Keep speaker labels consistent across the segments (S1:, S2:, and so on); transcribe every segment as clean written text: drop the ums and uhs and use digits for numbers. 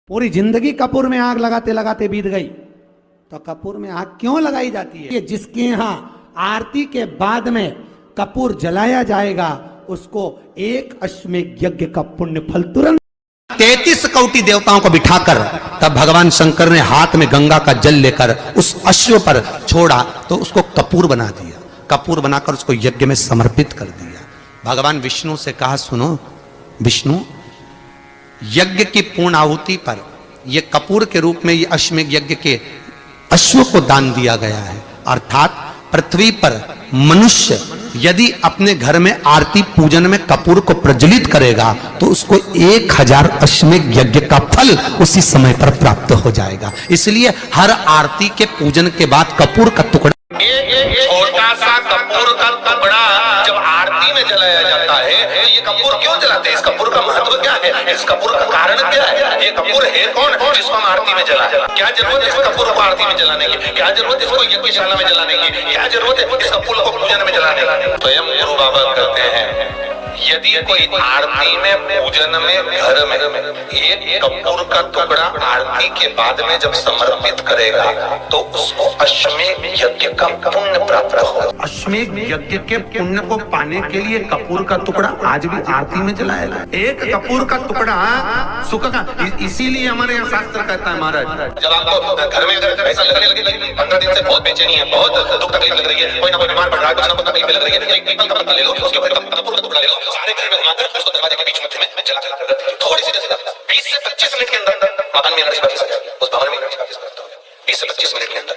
S1: पूरी जिंदगी कपूर में आग लगाते लगाते बीत गई, तो कपूर में आग क्यों लगाई जाती है? जिसके यहाँ आरती के बाद में कपूर जलाया जाएगा उसको एक अश्वमेध यज्ञ का पुण्य फल तुरंत
S2: 33 कोटि देवताओं को बिठाकर तब भगवान शंकर ने हाथ में गंगा का जल लेकर उस अश्व पर छोड़ा तो उसको कपूर बना दिया। कपूर बनाकर उसको यज्ञ में समर्पित कर दिया। भगवान विष्णु से कहा, सुनो विष्णु, यज्ञ की पूर्ण आहुति पर यह कपूर के रूप में यह अश्वमेध यज्ञ के अश्व को दान दिया गया है। अर्थात पृथ्वी पर मनुष्य यदि अपने घर में आरती पूजन में कपूर को प्रज्वलित करेगा तो उसको 1000 अश्वमेध यज्ञ का फल उसी समय पर प्राप्त हो जाएगा। इसलिए हर आरती के पूजन के बाद कपूर का टुकड़ा,
S3: एक छोटा सा कपूर का टुकड़ा जब आरती में जलाया जाता है तो ये कपूर क्यों जलाते हैं? इस कपूर का महत्व क्या है? इस कपूर का कारण क्या है? ये कपूर है कौन जिसको हम आरती में जला? क्या जरूरत है इस कपूर को आरती में जलाने की? क्या जरूरत है इसको यज्ञशाला में जलाने की? क्या जरूरत है इस कपूर को पूजन में जलाने की? स्वयं गुरु बाबा कहते हैं, यदि कोई आरती में पूजन में घर में एक कपूर का टुकड़ा आरती के बाद में जब समर्पित करेगा तो उसको अश्वमेध यज्ञ का पुण्य प्राप्त होगा।
S1: अश्वमेध यज्ञ के पुण्य को पाने के लिए कपूर का टुकड़ा आज भी आरती में जलाया जाए। एक कपूर का टुकड़ा सुख का, इसीलिए हमारे यहाँ शास्त्र कहता है महाराज,
S3: जब आपको घर में अगर ऐसा लगने लगे 15 दिन से बहुत बेचैनी है, बहुत दुख तकलीफ लग रही है, कोई ना कोई बीमार पड़ रहा है, कुछ ना कुछ तकलीफ लग रही है, एक पीपल का पत्ता ले लो, उसके ऊपर कपूर का टुकड़ा ले लो, सारे घर में घुमाकर उसको दरवाजे के बीच में जला कर थोड़ी सी देर 20 से 25 मिनट के अंदर मकान में एनर्जी वापस आ जाएगी, उस भवन में एनर्जी वापस प्राप्त होगी 20 से 25 मिनट के अंदर।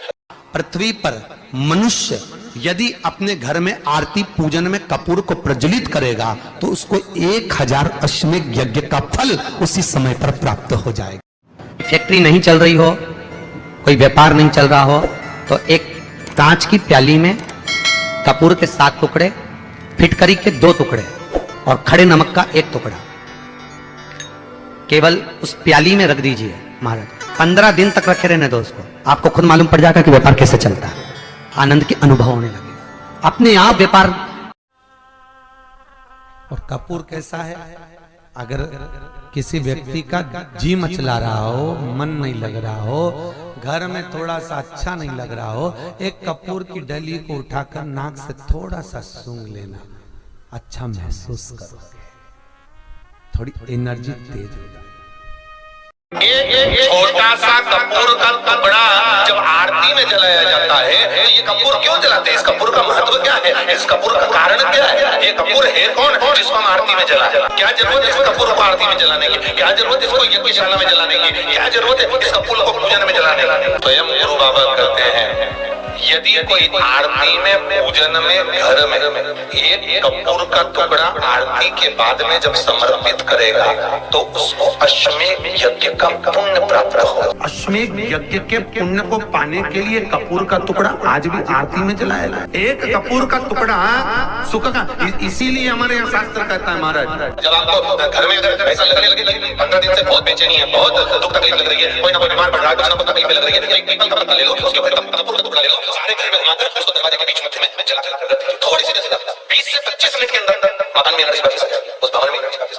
S2: पृथ्वी पर मनुष्य यदि अपने घर में आरती पूजन में कपूर को प्रज्वलित करेगा तो उसको 1000 अश्वमेध यज्ञ का फल उसी समय पर प्राप्त हो जाएगा। फैक्ट्री नहीं चल रही हो, कोई व्यापार नहीं चल रहा हो, तो एक कांच की प्याली में कपूर के 7 टुकड़े, फिटकरी के 2 टुकड़े और खड़े नमक का 1 टुकड़ा केवल उस प्याली में रख दीजिए महाराज। 15 दिन तक रखे रहने दो उसको, आपको खुद मालूम पड़ जाएगा कि व्यापार कैसे चलता है। आनंद के अनुभव होने लगे अपने आप व्यापार। और कपूर कैसा है? अगर किसी व्यक्ति का जी मचला रहा हो, मन नहीं लग रहा हो, घर में थोड़ा सा अच्छा नहीं लग रहा हो, एक कपूर की डली को उठाकर नाक से थोड़ा सा सूंघ लेना, अच्छा महसूस करोगे, थोड़ी एनर्जी तेज हो जाएगी।
S3: एक छोटा सा कपूर का टुकड़ा जब आरती में जलाया जाता है तो ये कपूर क्यों जलाते हैं? इस कपूर का महत्व क्या है? इस कपूर का कारण क्या है? ये कपूर है कौन जिसको हम आरती में जला? क्या जरूरत है इस कपूर को आरती में जलाने की? क्या जरूरत है इसको यज्ञशाला में जलाने की? क्या जरूरत है इस कपूर को पूजन में जलाने की? स्वयं गुरु बाबा कहते हैं, यदि कोई आरती में पूजन में घर में एक कपूर का टुकड़ा आरती के बाद में जब समर्पित करेगा तो उसको अश्वमेध यज्ञ का पुण्य प्राप्त होगा।
S1: अश्वमेध यज्ञ के पुण्य को पाने के लिए कपूर का टुकड़ा आज भी आरती में जलाया जाए। एक कपूर का टुकड़ा सुख का, इसीलिए हमारे यहाँ शास्त्र कहता है महाराज,
S3: जब आपको घर में अगर ऐसा लगने लगे 15 दिन से बहुत बेचैनी है, बहुत दुख तकलीफ लग रही है, कोई ना कोई बीमार पड़ रहा है, कुछ ना कुछ तकलीफ लग रही है, एक पीपल का पत्ता ले लो, उसके ऊपर कपूर का टुकड़ा ले लो, सारे घर में घुमाकर उसको दरवाजे के बीच में जला कर थोड़ी सी देर 20 से 25 मिनट के अंदर मकान में एनर्जी वापस आ जाएगी, उस भवन में एनर्जी वापस।